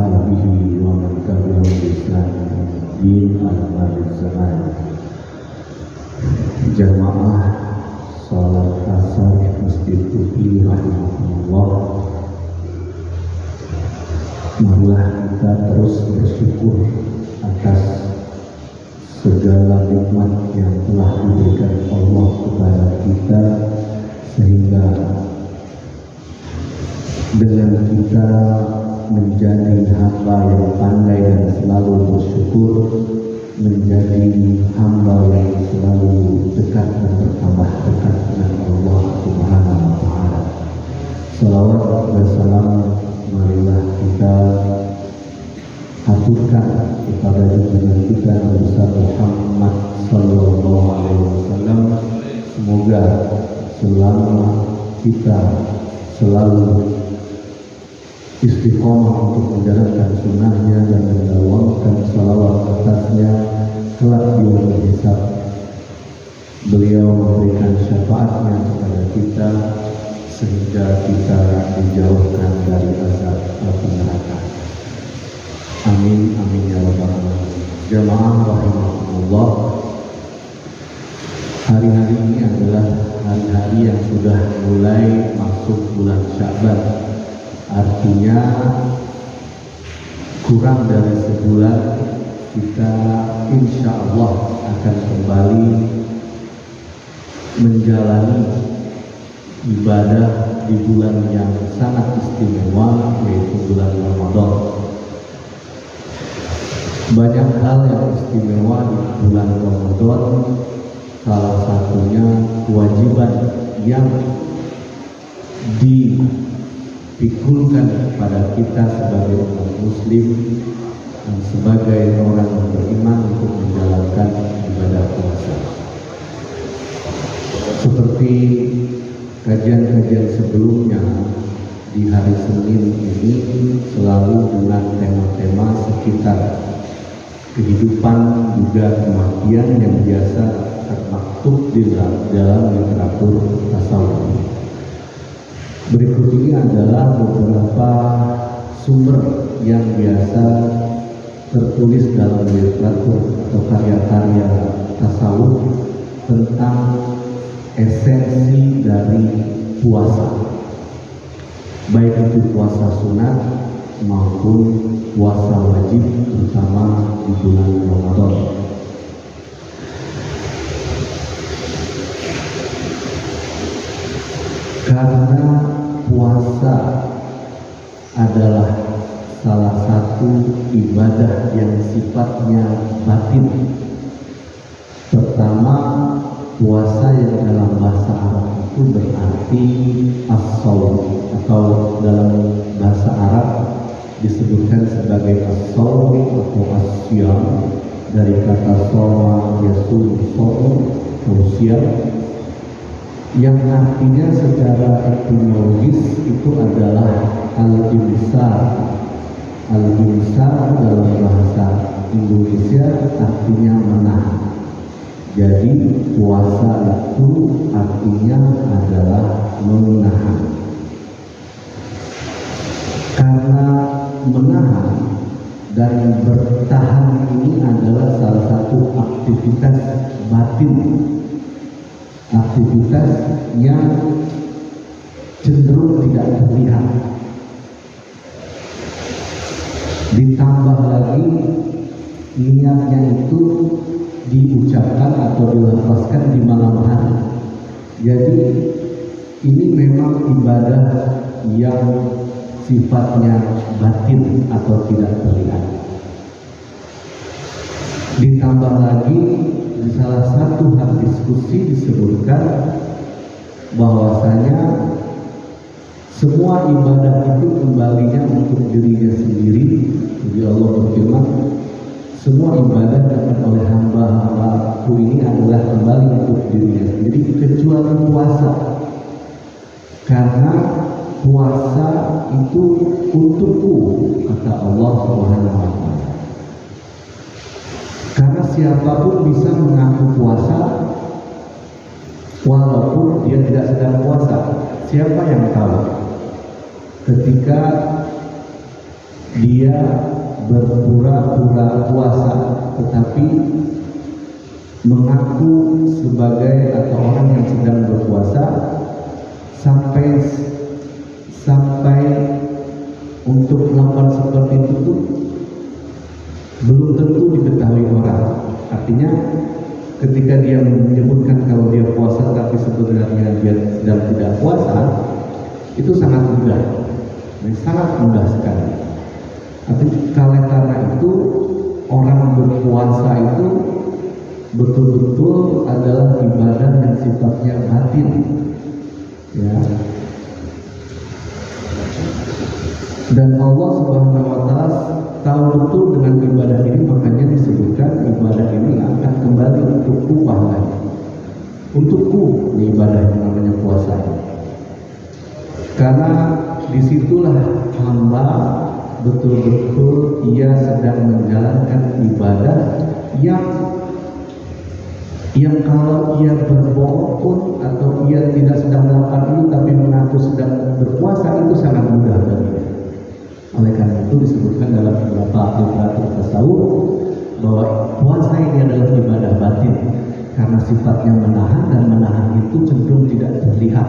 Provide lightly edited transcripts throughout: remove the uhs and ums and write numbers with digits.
ashabihi wa man tabi'ahum bi ihsan ila akhir zaman. Jamaah salat asar Masjid Tuhi rahimahullah, marilah kita terus bersyukur atas segala nikmat yang telah diberikan Allah kepada kita, sehingga dengan kita menjadi hamba yang pandai dan selalu bersyukur, menjadi hamba yang selalu dekat dan bertambah dekat dengan Allah Subhanahu wa Ta'ala. Salawat dan salam marilah kita haturkan kepada junjungan kita Nabi besar Muhammad sallallahu alaihi wasallam. Semoga selama kita selalu istiqomah untuk menjalankan sunnahnya dan mendawamkan salawat atasnya, kelak di yaumul hisab beliau memberikan syafaatnya kepada kita sehingga kita dijauhkan dari azab api neraka. Amin amin ya rabbal alamin. Jamaah rahimahullah, hari-hari ini adalah hari-hari yang sudah mulai masuk bulan Sya'ban. Artinya kurang dari sebulan kita insya Allah akan kembali menjalani ibadah di bulan yang sangat istimewa, yaitu bulan Ramadan. Banyak hal yang istimewa di bulan Ramadan, salah satunya kewajiban yang dipikulkan kepada kita sebagai umat muslim dan sebagai orang yang beriman untuk menjalankan ibadah puasa. Seperti kajian-kajian sebelumnya, di hari Senin ini selalu dengan tema-tema sekitar kehidupan juga kematian yang biasa termaktub di dalam literatur tasawuf. Berikut ini adalah beberapa sumber yang biasa tertulis dalam literatur atau karya-karya tasawuf tentang esensi dari puasa, baik itu puasa sunat maupun puasa wajib, terutama di bulan Ramadan. Karena puasa adalah salah satu ibadah yang sifatnya batin. Pertama, puasa yang dalam bahasa Arab itu berarti as-shaum, atau dalam bahasa Arab disebutkan sebagai as-shaum atau as-syam, dari kata shoma yasum atau syam, yang artinya secara etimologis itu adalah al-imsak. Al-imsak dalam bahasa Indonesia artinya menahan. Jadi puasa itu artinya adalah menahan. Karena menahan dan bertahan ini adalah salah satu aktivitas batin, aktivitas yang cenderung tidak terlihat. Ditambah lagi niatnya itu diucapkan atau dilafazkan di malam hari. Jadi ini memang ibadah yang sifatnya batin atau tidak terlihat. Ditambah lagi di salah satu hal diskusi disebutkan bahwasanya semua ibadah itu kembalinya untuk dirinya sendiri. Jadi Allah berfirman, semua ibadah dilakukan oleh hamba-hambaku ini adalah kembali untuk dirinya sendiri, kecuali puasa. Karena puasa itu untukku, kata Allah Subhanahu wa Ta'ala. Karena siapapun bisa mengaku puasa walaupun dia tidak sedang puasa. Siapa yang tahu ketika dia berpura-pura puasa tetapi mengaku sebagai atau orang yang sedang berpuasa sampai untuk melakukan seperti itu tuh belum tentu diketahui orang. Artinya ketika dia menyebutkan kalau dia puasa tapi sebenarnya dia sedang tidak puasa, itu sangat mudah, sangat mudah sekali. Tapi karena itu orang berpuasa itu betul-betul adalah ibadah yang sifatnya batin, ya. Dan Allah Subhanahu wa Ta'ala tahu betul dengan ibadah ini, makanya disebutkan ibadah ini akan kembali untukku pahalanya. Untukku ini ibadah yang namanya puasa. Karena disitulah hamba betul-betul ia sedang menjalankan ibadah yang kalau ia berbohong pun atau ia tidak sedang melakukan itu tapi mengaku sedang berpuasa, itu sangat mudah baginya. Oleh karena itu disebutkan dalam beberapa literatur tasawuf bahwa puasa ini adalah ibadah batin karena sifatnya menahan, dan menahan itu cenderung tidak terlihat.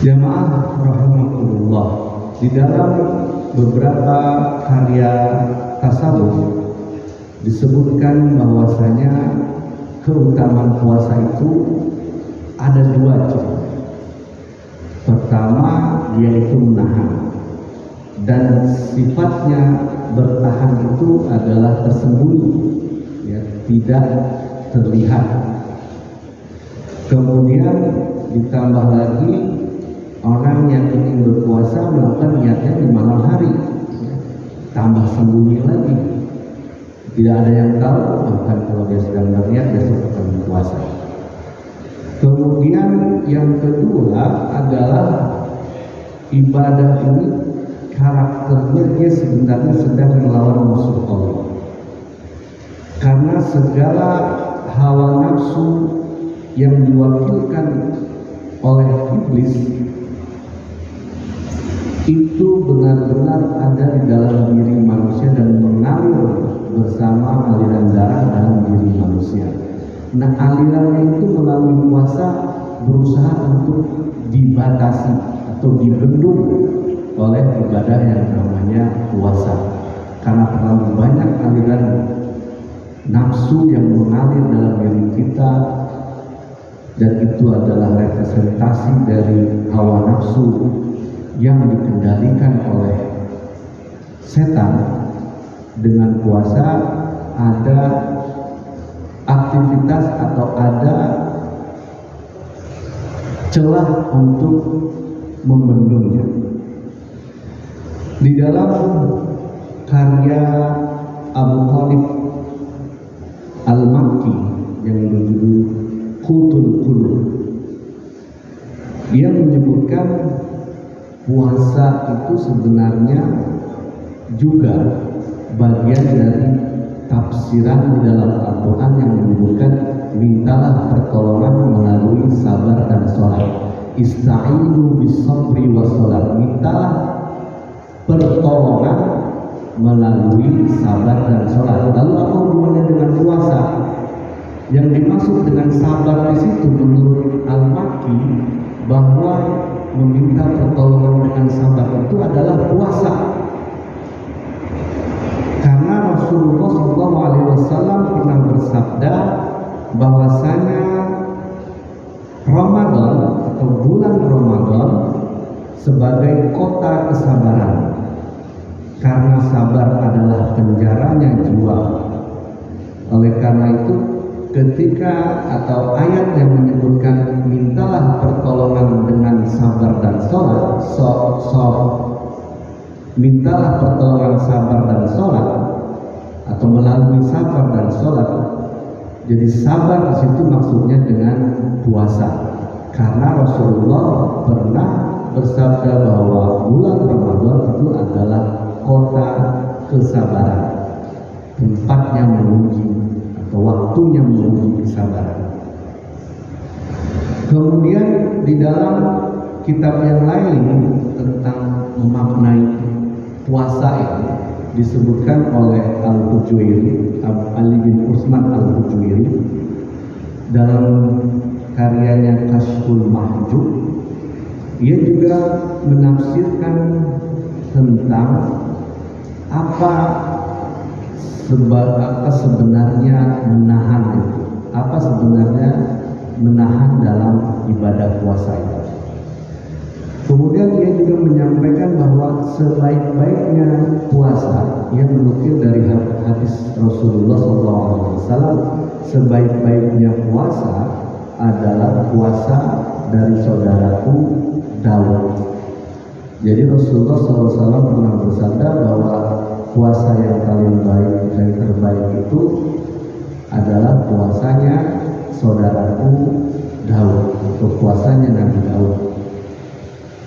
Jamaah rahimakumullah, di dalam beberapa karya tasawuf disebutkan bahwasanya keutamaan puasa itu ada dua ciri. Pertama, yaitu menahan, dan sifatnya bertahan itu adalah tersembunyi, ya, tidak terlihat. Kemudian ditambah lagi, orang yang ingin berpuasa melakukan niatnya di malam hari, ya, tambah sembunyi lagi. Tidak ada yang tahu, bahkan kalau dia sedang berniat besok akan berpuasa. Kemudian yang kedua adalah ibadah ini karakternya dia sebenarnya sedang melawan musuh Allah. Karena segala hawa nafsu yang diwakilkan oleh iblis itu benar-benar ada di dalam diri manusia dan mengalir bersama aliran darah dalam diri manusia. Nah, alirannya itu melalui puasa berusaha untuk dibatasi atau dibendung oleh ibadah yang namanya puasa. Karena terlalu banyak aliran nafsu yang mengalir dalam diri kita, dan itu adalah representasi dari hawa nafsu yang dikendalikan oleh setan. Dengan puasa ada aktivitas atau ada celah untuk membendungnya. Di dalam karya Abu Khalid Al-Makki yang berjudul Qutul Qulub, dia menyebutkan puasa itu sebenarnya juga bagian dari tafsiran di dalam Al-Quran yang menyebutkan mintalah pertolongan melalui sabar dan sholat. Ista'inu bis-sabri was sholat. Mintalah pertolongan melalui sabar dan sholat. Lalu apa hubungannya dengan puasa? Yang dimaksud dengan sabar di situ menurut Al-Makki bahwa meminta pertolongan dengan sabar itu adalah puasa. Karena Rasulullah SAW pernah bersabda bahwasanya Ramadan atau bulan Ramadan sebagai kota kesabaran, karena sabar adalah penjaranya jiwa. Oleh karena itu, ketika atau ayat yang menyebutkan mintalah pertolongan dengan sabar dan sholat, mintalah pertolongan sabar dan sholat atau melalui sabar dan sholat. Jadi sabar di situ maksudnya dengan puasa, karena Rasulullah pernah bersabda bahwa bulan Ramadan itu adalah kota kesabaran, tempatnya menguji atau waktunya menguji kesabaran. Kemudian di dalam kitab yang lain tentang memaknai puasa ini disebutkan oleh Al-Hujuiri, Ali bin Utsman Al-Hujuiri dalam karyanya Kasyful Mahjub. Ia juga menafsirkan tentang apa sebenarnya menahan itu, apa sebenarnya menahan dalam ibadah puasa itu. Kemudian ia juga menyampaikan bahwa sebaik-baiknya puasa, ia menukil dari hadis Rasulullah SAW, sebaik-baiknya puasa adalah puasa dari saudaraku Daud. Jadi Rasulullah SAW pernah bersabda bahwa puasa yang paling baik dan terbaik itu adalah puasanya saudaraku Daud, atau puasanya Nabi Daud.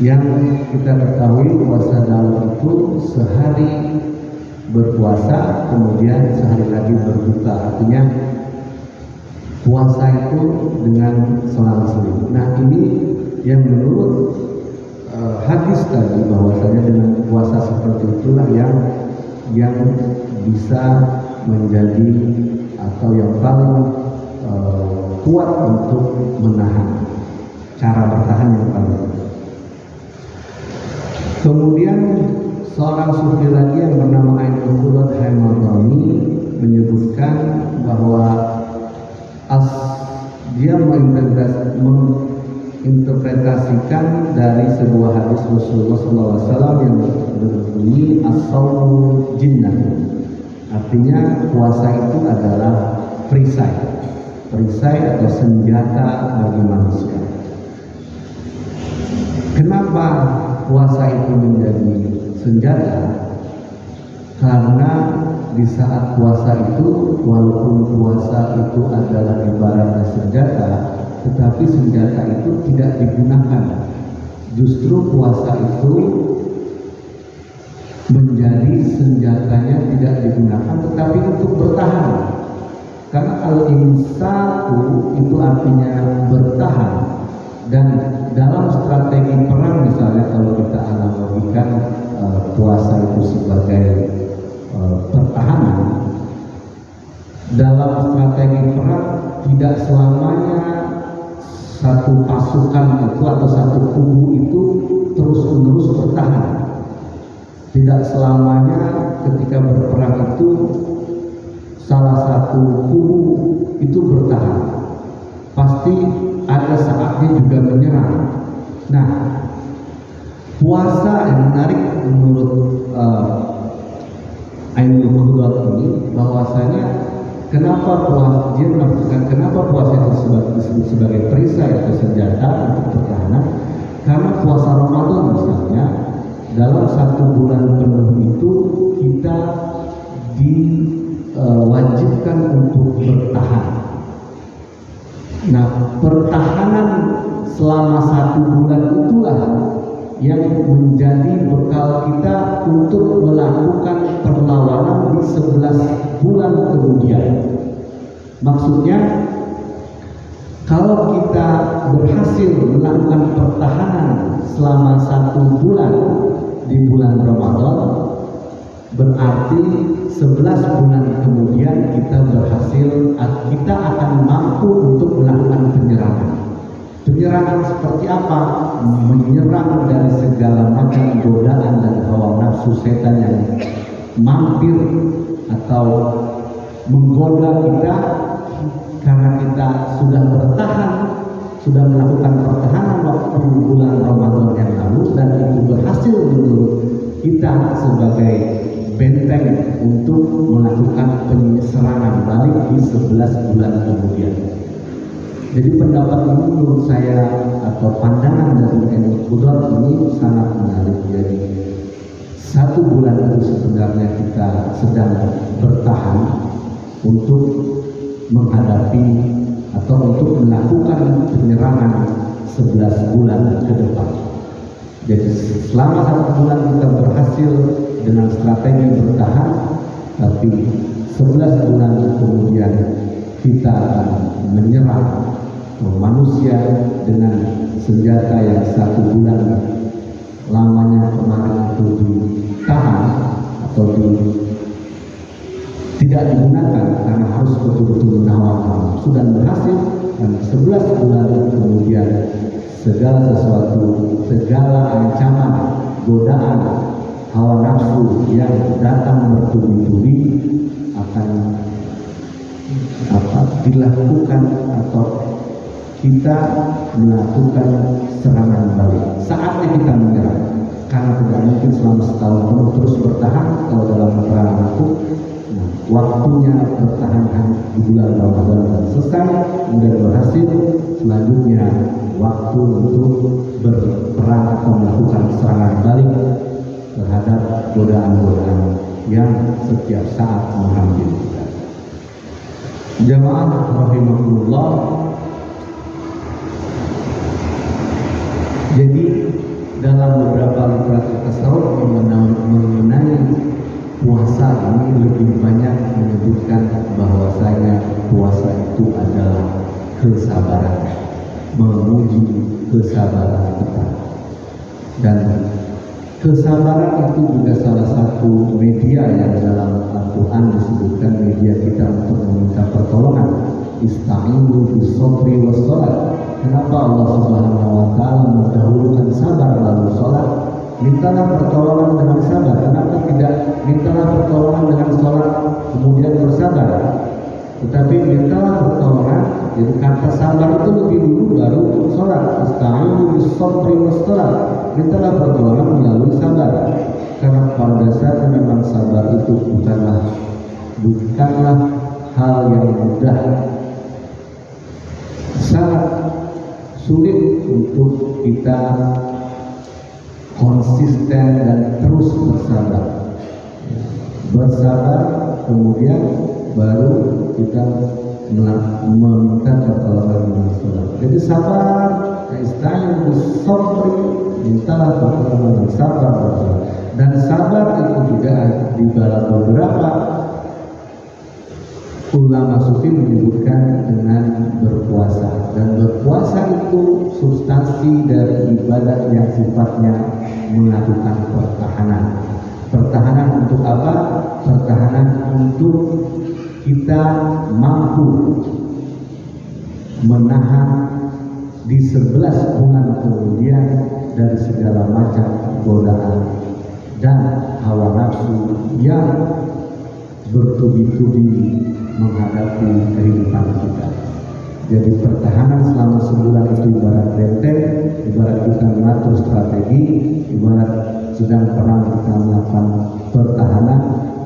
Yang kita ketahui puasa Daud itu sehari berpuasa, kemudian sehari lagi berbuka. Artinya puasa itu dengan selang seling. Nah, ini yang menurut hadis tadi, bahwasanya dengan puasa seperti itulah yang bisa menjadi atau yang paling kuat untuk menahan, cara bertahan yang paling kuat. Kemudian seorang sufi lagi yang bernama Ainul Qudrat Hamadani menyebutkan bahwa dia menginterpretasikan dari sebuah hadis Rasulullah SAW yang berbunyi as-shaumu jinnah. Artinya puasa itu adalah perisai atau senjata bagi manusia. Kenapa puasa itu menjadi senjata? Karena di saat puasa itu, walaupun puasa itu adalah ibaratnya senjata, tetapi senjata itu tidak digunakan. Justru puasa itu menjadi senjatanya tidak digunakan, tetapi untuk bertahan. Karena al-imsaku itu artinya bertahan. Dan dalam strategi perang, misalnya kalau kita analogikan puasa itu sebagai pertahanan, dalam strategi perang tidak selamanya satu pasukan itu atau satu kubu itu terus-menerus bertahan. Tidak selamanya ketika berperang itu salah satu kubu itu bertahan. Pasti ada saatnya juga menyerang. Nah, puasa yang menarik menurut Ainul Qudrat ini, bahwasanya kenapa dia menafsirkan kenapa puasa itu disebut sebagai perisai atau senjata untuk pertahanan? Karena puasa Ramadan misalnya, dalam satu bulan penuh itu kita diwajibkan untuk bertahan. Nah, pertahanan selama satu bulan itulah yang menjadi bekal kita untuk melakukan perlawanan di 11 bulan kemudian. Maksudnya, kalau kita berhasil melakukan pertahanan selama satu bulan di bulan Ramadan, berarti 11 bulan kemudian kita akan mampu untuk melakukan penyerangan. Penyerangan seperti apa? Menyerang dari segala macam godaan dan hawa nafsu setan yang mampir atau menggoda kita, karena kita sudah bertahan, sudah melakukan pertahanan waktu bulan Ramadan yang lalu, dan itu berhasil menurut kita sebagai benteng untuk melakukan penyerangan balik di 11 bulan kemudian. Jadi pendapat ini menurut saya, atau pandangan dari Ainul Qudrat ini sangat menarik. Jadi satu bulan itu sebenarnya kita sedang bertahan untuk menghadapi atau untuk melakukan penyerangan 11 bulan ke depan. Jadi selama satu bulan kita berhasil dengan strategi bertahan, tapi 11 bulan kemudian kita akan menyerang manusia dengan senjata yang satu bulan lamanya kemarin itu ditahan, digunakan karena harus betul-betul menawan sudah berhasil, dan 11 bulan kemudian segala sesuatu, segala ancaman, godaan, hawa nafsu yang datang bertubi-tubi akan dilakukan atau kita melakukan serangan balik. Saatnya kita menyerah, karena tidak mungkin selama setahun penuh terus bertahan kalau dalam peperangan itu. Nah, waktunya bertahan di bulan Ramadan dan selesai, kemudian berhasil. Selanjutnya waktu untuk berperang atau melakukan serangan balik terhadap godaan-godaan yang setiap saat menghampiri kita. Jamaah rahimakumullah. Jadi dalam beberapa literatur tasawuf mengenai puasa ini lebih banyak menyebutkan bahwasanya puasa itu adalah kesabaran, menguji kesabaran kita. Dan kesabaran itu juga salah satu media yang dalam Al-Quran disebutkan media kita untuk meminta pertolongan. Ista'inu bis-sabri was-shalah. Kenapa Allah Subhanahu wa taala mendahulukan sabar lalu salat? Mintalah pertolongan dengan sabar. Kenapa tidak mintalah pertolongan dengan salat kemudian bersabar? Tetapi mintalah pertolongan, jadi kata sabar itu lebih dulu baru salat. Ista'inu bis-sabri was-shalah. Mintalah pertolongan melalui sabar. Karena pada dasarnya memang sabar itu bukanlah hal yang mudah. Sangat sulit untuk kita konsisten dan terus bersabar, kemudian baru kita meminta pertolongan dengan sabar. Jadi sabar, ista'inu bis-sabri, mintalah pertolongan dengan sabar. Dan sabar itu juga di dalam beberapa ulama sufi menyebutkan dengan berpuasa, dan berpuasa itu substansi dari ibadah yang sifatnya melakukan pertahanan. Pertahanan untuk apa? Pertahanan untuk kita mampu menahan di 11 bulan kemudian dari segala macam godaan dan hawa nafsu yang bertubi-tubi menghadapi kehidupan kita. Jadi pertahanan selama sebulan itu ibarat benteng, ibarat kita mengatur strategi, ibarat sedang perang kita melakukan pertahanan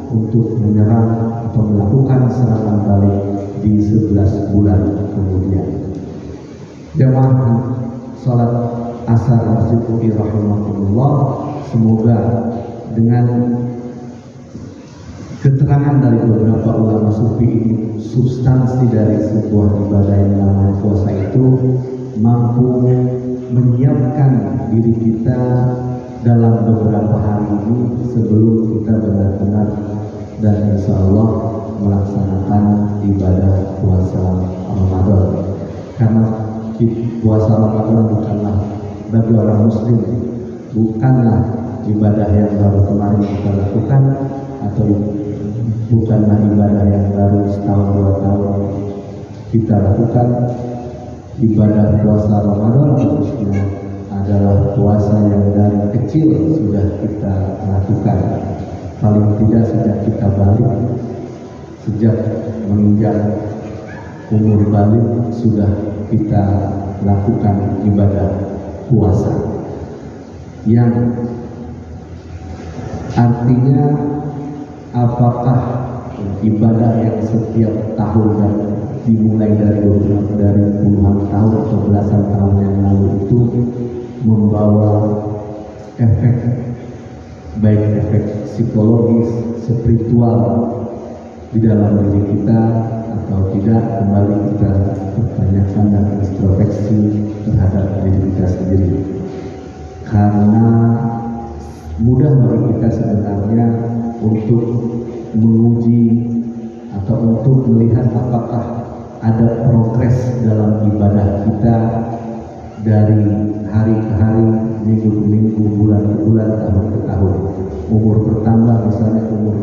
untuk menyerang atau melakukan serangan balik di 11 bulan kemudian. Jamaah salat asar Masjid Ui rahimahullah, semoga dengan keterangan dari beberapa ulama sufi ini, substansi dari sebuah ibadah yang namanya puasa itu mampu menyiapkan diri kita dalam beberapa hari ini sebelum kita benar-benar dan insya Allah melaksanakan ibadah puasa Ramadan. Karena puasa Ramadan bukanlah bagi orang muslim, bukanlah ibadah yang baru kemarin kita lakukan, atau bukanlah ibadah yang baru setahun 2 tahun kita lakukan. Ibadah puasa Ramadan khususnya adalah puasa yang dari kecil sudah kita lakukan, paling tidak sejak kita balik, sejak menginjak umur balik sudah kita lakukan ibadah puasa, yang artinya apakah ibadah yang setiap tahun dan dimulai dari puluhan tahun atau belasan tahun yang lalu itu membawa efek, baik efek psikologis, spiritual di dalam diri kita atau tidak, kembali kita pertanyakan dan introspeksi terhadap diri kita sendiri. Karena mudah bagi kita sebenarnya untuk menguji atau untuk melihat apakah ada progres dalam ibadah kita dari hari ke hari, minggu ke minggu, bulan ke bulan, tahun ke tahun. Umur bertambah, misalnya umur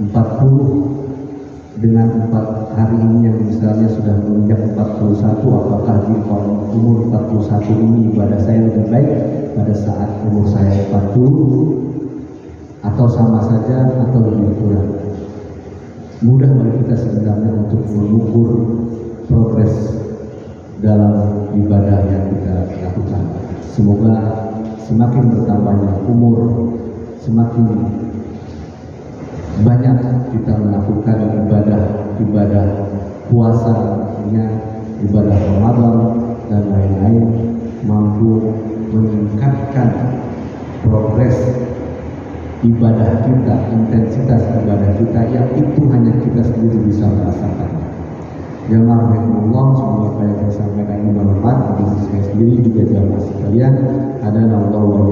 40 dengan 4 hari ini yang misalnya sudah menginjak 41, apakah di umur 41 ini ibadah saya lebih baik pada saat umur saya 40 atau sama saja atau lebih kurang. Mudah bagi kita sebenarnya untuk mengukur progres dalam ibadah yang kita lakukan. Semoga semakin bertambahnya umur, semakin banyak kita melakukan ibadah puasa, ibadah Ramadan dan lain-lain, mampu meningkatkan progres ibadah kita, intensitas ibadah kita yang itu hanya kita sendiri bisa merasakan. Jamaah rahimahullah, semoga apa yang saya sampaikan ini bermanfaat bagi saya sendiri juga jamaah sekalian. Adalah Allah wa